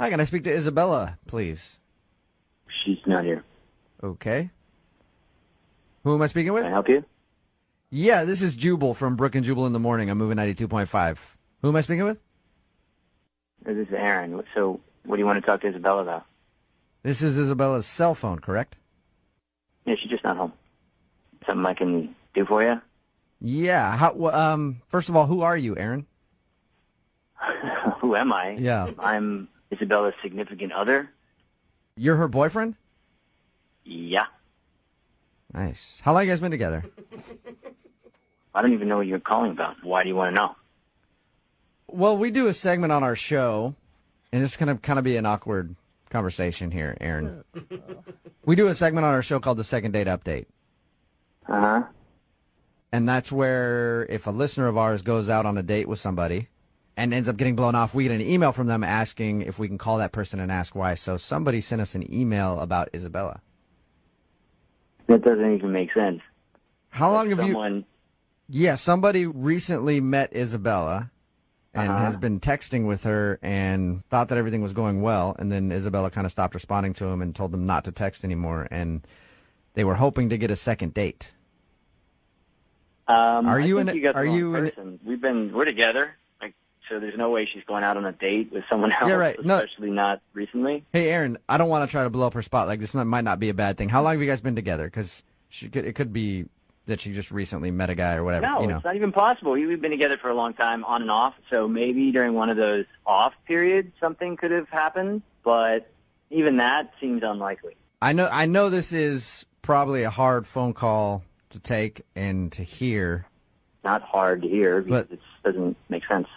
Hi, can I speak to Isabella, please? She's not here. Okay. Who am I speaking with? Can I help you? Yeah, this is Jubal from Brooke and Jubal in the morning. I'm moving 92.5. Who am I speaking with? This is Aaron. So, what do you want to talk to Isabella about? This is Isabella's cell phone, correct? Yeah, she's just not home. Something I can do for you? Yeah. First of all, who are you, Aaron? Who am I? Yeah. I'm Isabella's significant other. You're her boyfriend? Yeah. Nice. How long you guys been together? I don't even know what you're calling about. Why do you want to know? Well, we do a segment on our show, and it's going to kind of be an awkward conversation here, Aaron. We do a segment on our show called the Second Date Update. Uh-huh. And that's where if a listener of ours goes out on a date with somebody and ends up getting blown off, we get an email from them asking if we can call that person and ask why. So somebody sent us an email about Isabella. That doesn't even make sense. How long have you... Yeah, somebody recently met Isabella and has been texting with her and thought that everything was going well. And then Isabella kind of stopped responding to him and told them not to text anymore. And they were hoping to get a second date. Are you in it? Are you in? We're together. So there's no way she's going out on a date with someone else. Yeah, right. Especially not recently. Hey, Aaron, I don't want to try to blow up her spot. Like, this might not be a bad thing. How long have you guys been together? Because it could be that she just recently met a guy or whatever. No, it's not even possible. We've been together for a long time, on and off. So maybe during one of those off periods, something could have happened. But even that seems unlikely. I know this is probably a hard phone call to take and to hear. Not hard to hear because it doesn't make sense.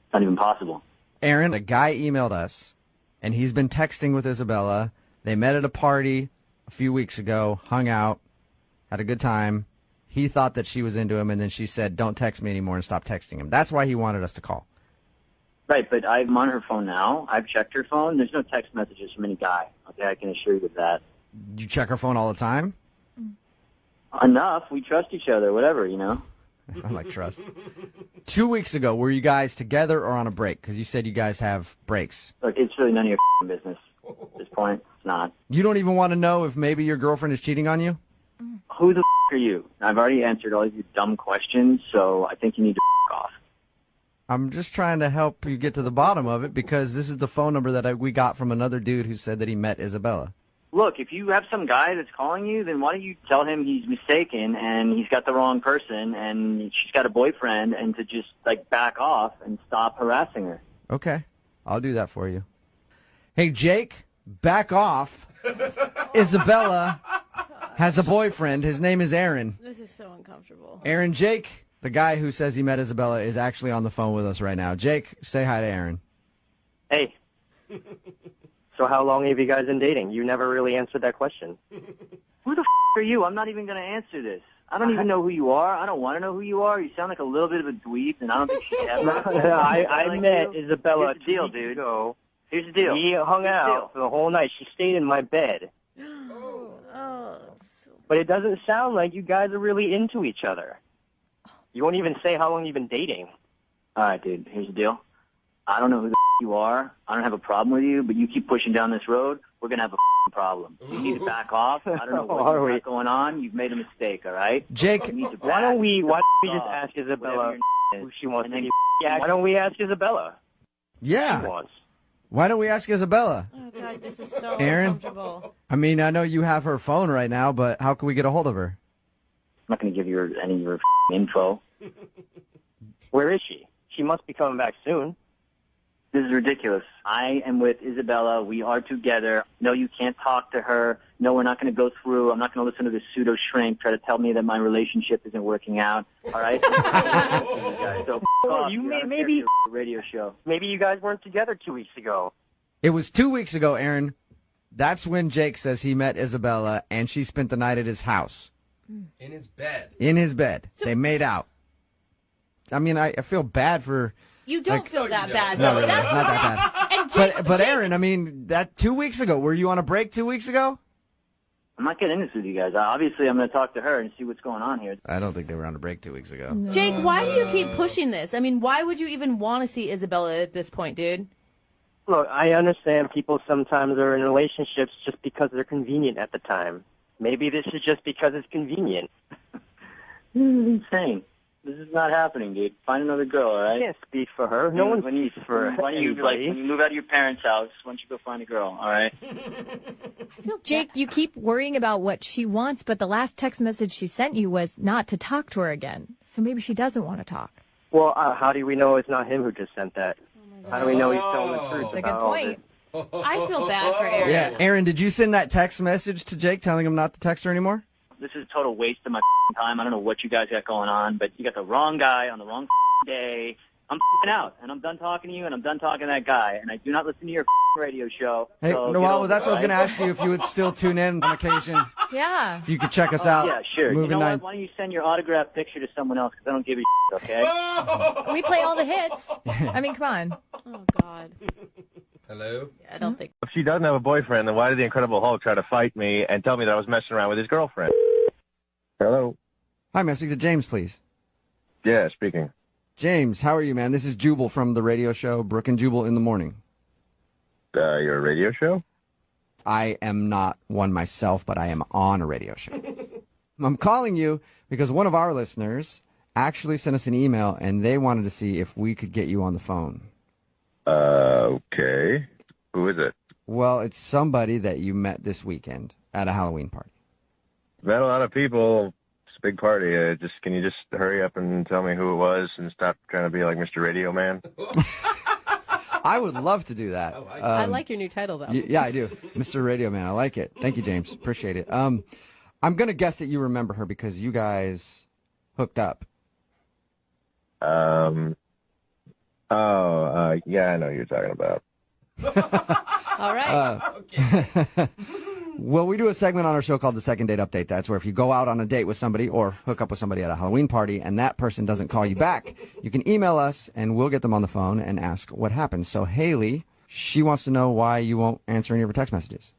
It's not even possible. Aaron, a guy emailed us, and he's been texting with Isabella. They met at a party a few weeks ago, hung out, had a good time. He thought that she was into him, and then she said, don't text me anymore, and stop texting him. That's why he wanted us to call. Right, but I'm on her phone now. I've checked her phone. There's no text messages from any guy. Okay, I can assure you of that. You check her phone all the time? Enough. We trust each other, whatever, you know. I like trust. 2 weeks ago, were you guys together or on a break? Because you said you guys have breaks. Look, it's really none of your business at this point. It's not. You don't even want to know if maybe your girlfriend is cheating on you? Who the are you? I've already answered all of your dumb questions, so I think you need to off. I'm just trying to help you get to the bottom of it because this is the phone number that we got from another dude who said that he met Isabella. Look, if you have some guy that's calling you, then why don't you tell him he's mistaken and he's got the wrong person and she's got a boyfriend and to just, back off and stop harassing her. Okay. I'll do that for you. Hey, Jake, back off. Isabella has a boyfriend. His name is Aaron. This is so uncomfortable. Aaron, Jake, the guy who says he met Isabella, is actually on the phone with us right now. Jake, say hi to Aaron. Hey. So how long have you guys been dating? You never really answered that question. Who the are you? I'm not even going to answer this. I don't even know who you are. I don't want to know who you are. You sound like a little bit of a dweeb, and I don't think she ever. I met Isabella Here's the deal, dude. Ago. Here's the deal. We hung out for the whole night. She stayed in my bed. But it doesn't sound like you guys are really into each other. You won't even say how long you've been dating. All right, dude. Here's the deal. I don't know who the you are. I don't have a problem with you, but you keep pushing down this road, we're going to have a problem. You need to back off. I don't know what's going on. You've made a mistake, all right? Jake, why don't we just ask Isabella who she wants to be? Why don't we ask Isabella? Yeah. She wants. Why don't we ask Isabella? Oh, God, this is so Aaron, uncomfortable. I mean, I know you have her phone right now, but how can we get a hold of her? I'm not going to give you any of your info. Where is she? She must be coming back soon. This is ridiculous. I am with Isabella. We are together. No, you can't talk to her. No, we're not going to go through. I'm not going to listen to this pseudo shrink try to tell me that my relationship isn't working out. All right? So maybe radio show. Maybe you guys weren't together 2 weeks ago. It was 2 weeks ago, Aaron. That's when Jake says he met Isabella, and she spent the night at his house. In his bed. In his bed. They made out. I mean, I feel bad for... You don't feel that bad. No, not that bad. And Jake, but Aaron, I mean, that 2 weeks ago, were you on a break 2 weeks ago? I'm not getting into this with you guys. Obviously, I'm going to talk to her and see what's going on here. I don't think they were on a break 2 weeks ago. Jake, why do you keep pushing this? I mean, why would you even want to see Isabella at this point, dude? Look, I understand people sometimes are in relationships just because they're convenient at the time. Maybe this is just because it's convenient. This is insane. This is not happening, dude. Find another girl, all right? I can't speak for her. No one speaks for When you move out of your parents' house, why don't you go find a girl, all right? Jake, you keep worrying about what she wants, but the last text message she sent you was not to talk to her again. So maybe she doesn't want to talk. Well, how do we know it's not him who just sent that? How do we know he's telling the truth? That's a good point. I feel bad for Aaron. Yeah, Aaron, did you send that text message to Jake telling him not to text her anymore? This is a total waste of my time. I don't know what you guys got going on, but you got the wrong guy on the wrong day. I'm out, and I'm done talking to you, and I'm done talking to that guy, and I do not listen to your radio show. Hey, so no, well, that's what I was going to ask you, if you would still tune in on occasion. Yeah. If you could check us out. Yeah, sure. Moving You know nine. what? Why don't you send your autographed picture to someone else, because I don't give a shit, okay? We play all the hits. I mean, come on. Oh, God. Hello? I don't think. If she doesn't have a boyfriend, then why did the Incredible Hulk try to fight me and tell me that I was messing around with his girlfriend? Hello? Hi, may I speak to James, please? Yeah, speaking. James, how are you, man? This is Jubal from the radio show Brooke and Jubal in the Morning. Your radio show? I am not one myself, but I am on a radio show. I'm calling you because one of our listeners actually sent us an email, and they wanted to see if we could get you on the phone. Okay. Who is it? Well, it's somebody that you met this weekend at a Halloween party. Met a lot of people. It's a big party. Can you just hurry up and tell me who it was and stop trying to be like Mr. Radio Man? I would love to do that. I like your new title, though. Yeah, I do. Mr. Radio Man. I like it. Thank you, James. Appreciate it. I'm going to guess that you remember her because you guys hooked up. Yeah, I know who you're talking about. All right. Well, we do a segment on our show called the Second Date Update. That's where if you go out on a date with somebody or hook up with somebody at a Halloween party and that person doesn't call you back, you can email us and we'll get them on the phone and ask what happened. So Haley, she wants to know why you won't answer any of her text messages.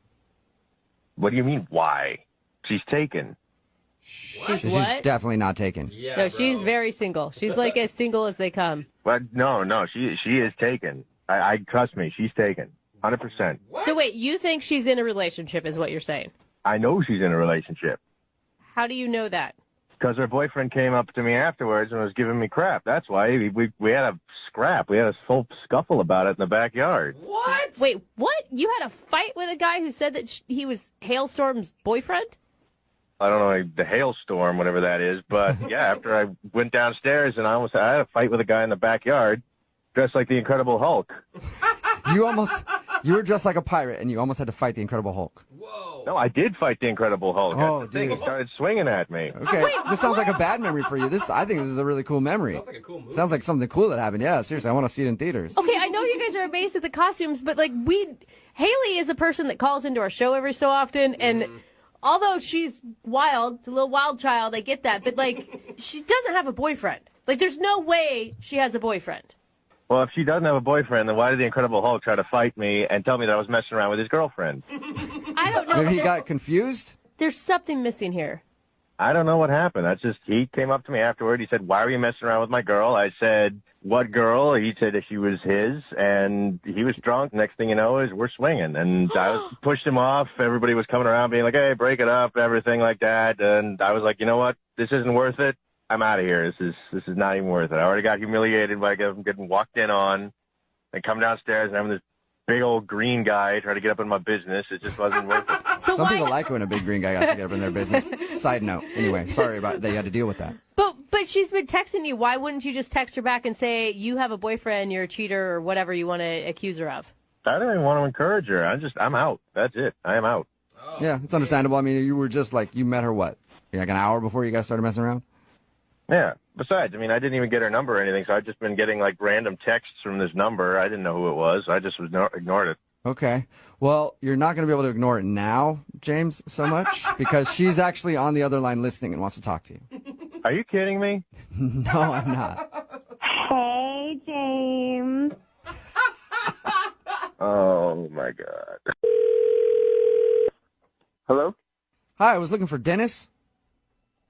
What do you mean, why? She's taken. She's She's what? definitely not taken. Yeah, No, bro. she's very single. She's like as single as they come. Well, no, she is taken. I trust me, she's taken. 100%. So wait, you think she's in a relationship is what you're saying? I know she's in a relationship. How do you know that? Because her boyfriend came up to me afterwards and was giving me crap. That's why we had a scrap. We had a full scuffle about it in the backyard. What? Wait, what? You had a fight with a guy who said that he was Hailstorm's boyfriend? I don't know, the hailstorm, whatever that is. But yeah, after I went downstairs and I had a fight with a guy in the backyard dressed like the Incredible Hulk. You were dressed like a pirate and you almost had to fight the Incredible Hulk. Whoa. No, I did fight the Incredible Hulk. Oh, That's the thing. dude. He started swinging at me. Okay, this sounds like a bad memory for you. I think this is a really cool memory. Sounds like a cool movie. Sounds like something cool that happened. Yeah, seriously, I want to see it in theaters. Okay, I know you guys are amazed at the costumes, but like Haley is a person that calls into our show every so often, and although she's wild, a little wild child, I get that, but like she doesn't have a boyfriend. Like there's no way she has a boyfriend. Well, if she doesn't have a boyfriend, then why did the Incredible Hulk try to fight me and tell me that I was messing around with his girlfriend? I don't know. Maybe he There- got confused. There's something missing here. I don't know what happened. He came up to me afterward. He said, "Why were you messing around with my girl?" I said, "What girl?" He said that she was his, and he was drunk. Next thing you know is we're swinging, and I pushed him off. Everybody was coming around being like, "Hey, break it up," everything like that. And I was like, "You know what? This isn't worth it. I'm out of here. This is not even worth it. I already got humiliated by getting walked in on, and come downstairs and having this big old green guy try to get up in my business. It just wasn't worth it." So Some why? people like when a big green guy got to get up in their business. Side note. Anyway, sorry about that you had to deal with that. But she's been texting you. Why wouldn't you just text her back and say you have a boyfriend, you're a cheater, or whatever you want to accuse her of? I don't even want to encourage her. I'm out. That's it. I am out. Yeah, it's understandable. I mean, you were just like, you met her what? Like an hour before you guys started messing around? Yeah. Besides, I mean, I didn't even get her number or anything, so I've just been getting like random texts from this number. I didn't know who it was. I just ignored it. Okay. Well, you're not going to be able to ignore it now, James, so much, because she's actually on the other line listening and wants to talk to you. Are you kidding me? No, I'm not. Hey, James. Oh my God. Hello? Hi, I was looking for Dennis.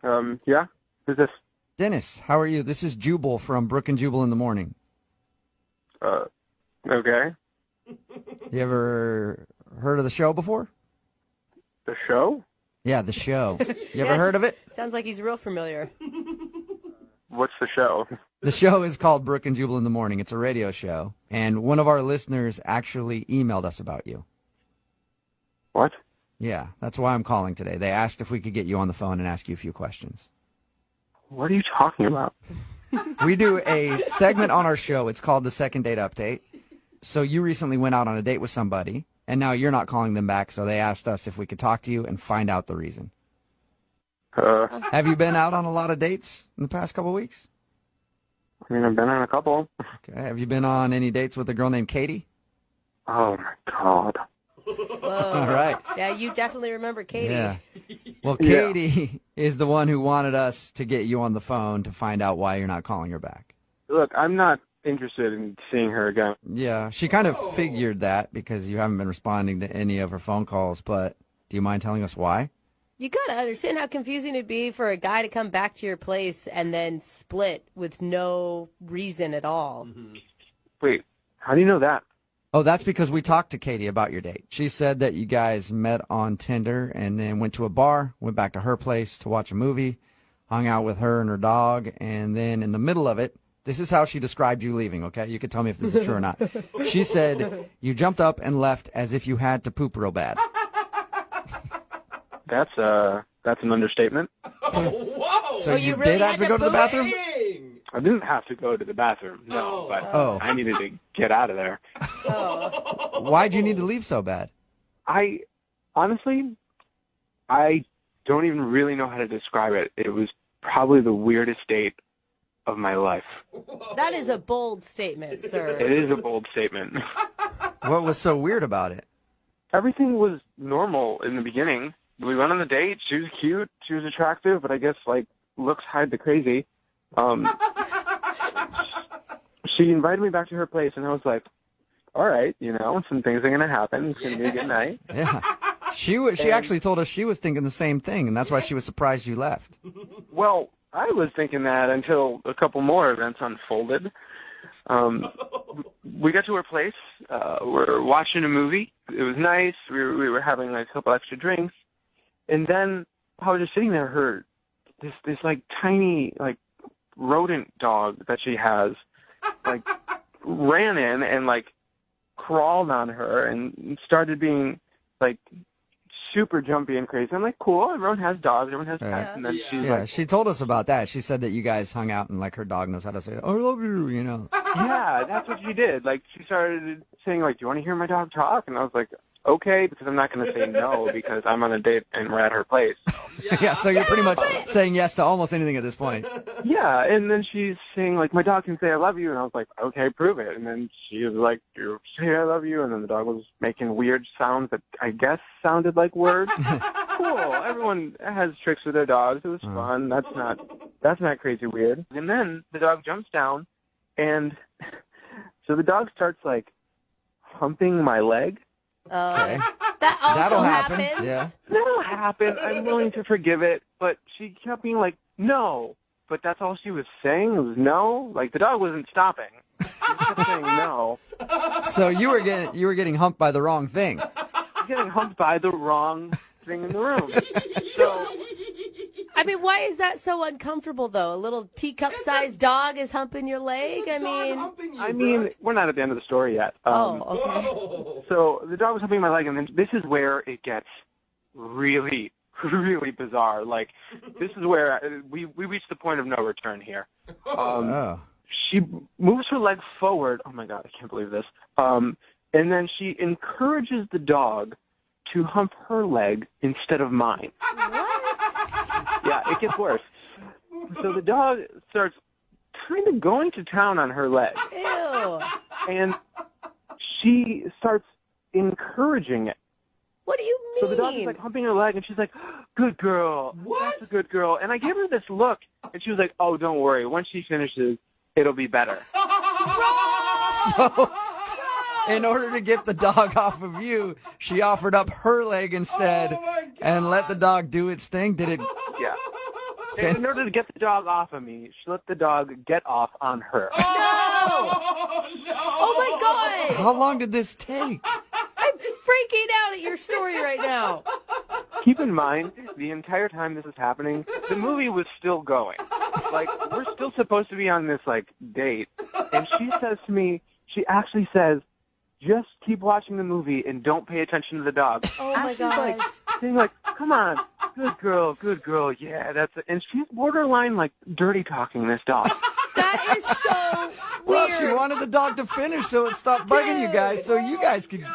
Yeah? Who's this? Dennis, how are you? This is Jubal from Brooke and Jubal in the Morning. Okay. You ever heard of the show before? The show? Yeah, the show. You ever heard of it? Sounds like he's real familiar. What's the show? The show is called Brooke and Jubal in the Morning. It's a radio show. And one of our listeners actually emailed us about you. What? Yeah, that's why I'm calling today. They asked if we could get you on the phone and ask you a few questions. What are you talking about? We do a segment on our show. It's called the Second Date Update. So you recently went out on a date with somebody, and now you're not calling them back, so they asked us if we could talk to you and find out the reason. Have you been out on a lot of dates in the past couple of weeks? I mean, I've been on a couple. Okay. Have you been on any dates with a girl named Katie? Oh, my God. Whoa. All right. Yeah, you definitely remember Katie. Yeah. Well, Katie is the one who wanted us to get you on the phone to find out why you're not calling her back. Look, I'm not interested in seeing her again. Yeah, she kind of figured that because you haven't been responding to any of her phone calls, but do you mind telling us why? You gotta understand how confusing it'd be for a guy to come back to your place and then split with no reason at all. Wait, how do you know that? Oh, that's because we talked to Katie about your date. She said that you guys met on Tinder and then went to a bar, went back to her place to watch a movie, hung out with her and her dog, and then in the middle of it, this is how she described you leaving, okay? You can tell me if this is true or not. She said you jumped up and left as if you had to poop real bad. That's an understatement. Whoa! So you really did have had to go to the poop? bathroom? Dang. I didn't have to go to the bathroom, no, but I needed to get out of there. Why'd you need to leave so bad? I honestly don't even really know how to describe it. It was probably the weirdest date of my life. That is a bold statement, sir. It is a bold statement. What was so weird about it? Everything was normal in the beginning. We went on the date. She was cute. She was attractive, but I guess, like, looks hide the crazy. She invited me back to her place, and I was like, all right, some things are going to happen. It's going to be a good night. Yeah. She actually told us she was thinking the same thing, and that's why she was surprised you left. Well, I was thinking that until a couple more events unfolded. We got to her place. We're watching a movie. It was nice. We were having like a couple extra drinks, and then I was just sitting there. Her this like tiny like rodent dog that she has like ran in and like crawled on her and started being like super jumpy and crazy. I'm like, cool, everyone has dogs, everyone has pets. And then she's like, she told us about that. She said that you guys hung out and like her dog knows how to say, I love you, Yeah, that's what she did. Like, she started saying, like, do you want to hear my dog talk? And I was like, okay, because I'm not going to say no because I'm on a date and we're at her place. Yeah, so you're pretty much saying yes to almost anything at this point. Yeah, and then she's saying, like, my dog can say I love you. And I was like, okay, prove it. And then she was like, you say I love you. And then the dog was making weird sounds that I guess sounded like words. Cool. Everyone has tricks with their dogs. It was fun. That's not crazy weird. And then the dog jumps down, and so the dog starts, like, humping my leg. Okay. That also That'll happen. happens. Yeah. That'll happen. I'm willing to forgive it. But she kept being like, no. But that's all she was saying was no. Like, the dog wasn't stopping. She kept saying no. So you were getting humped by the wrong thing. Getting humped by the wrong thing in the room. So, I mean, why is that so uncomfortable, though? A little teacup-sized dog is humping your leg? I mean, we're not at the end of the story yet. Okay. So the dog was humping my leg, and then this is where it gets really, really bizarre. Like, this is where we reached the point of no return here. She moves her leg forward. Oh, my God, I can't believe this. And then she encourages the dog to hump her leg instead of mine. Yeah, it gets worse. So the dog starts kind of going to town on her leg. Ew. And she starts encouraging it. What do you mean? So the dog is like humping her leg, and she's like, good girl. What? That's a good girl. And I gave her this look, and she was like, oh, don't worry. Once she finishes, it'll be better. So, in order to get the dog off of you, she offered up her leg instead and let the dog do its thing. Did it? Yeah. And in order to get the dog off of me, she let the dog get off on her. no! Oh my God! How long did this take? I'm freaking out at your story right now. Keep in mind, the entire time this is happening, the movie was still going. Like, we're still supposed to be on this, like, date. And she says to me, she actually says, just keep watching the movie and don't pay attention to the dog. Oh my Actually, gosh. like, saying, like, come on, good girl, yeah, that's it. And she's borderline, like, dirty talking this dog. That is so Well, weird. she wanted the dog to finish so it stopped bugging you guys so you guys could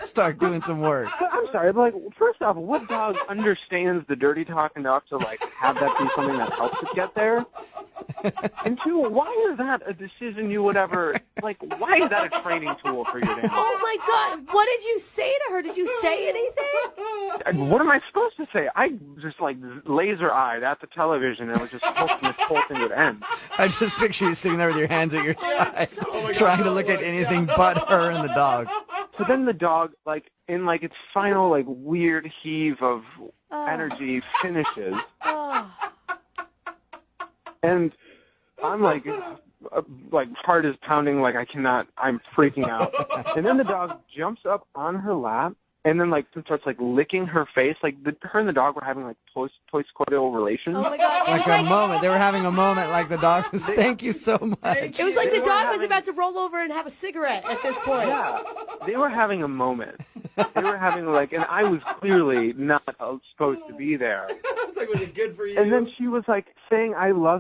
start doing some work. I'm sorry, but, like, first off, what dog understands the dirty talk enough to, like, have that be something that helps it get there? And two, why is that a decision you would ever, like, why is that a training tool for your animal? Oh my God! What did you say to her? Did you say anything? What am I supposed to say? I just, like, laser-eyed at the television and was just hoping this whole thing would end. I just picture you sitting there with your hands at your side, trying to look at anything but her and the dog. So then the dog, like, in, like, its final, like, weird heave of energy finishes. Oh. And I'm like heart is pounding, like I cannot, I'm freaking out. And then the dog jumps up on her lap and then like starts like licking her face. Like her and the dog were having like post-coital relations. Oh my God! Like a moment. They were having a moment like the dog was, thank you so much. It was like the dog was about to roll over and have a cigarette at this point. Yeah, they were having a moment. They were having like, and I was clearly not supposed to be there. It's like, was it good for you? And then she was like saying, "I love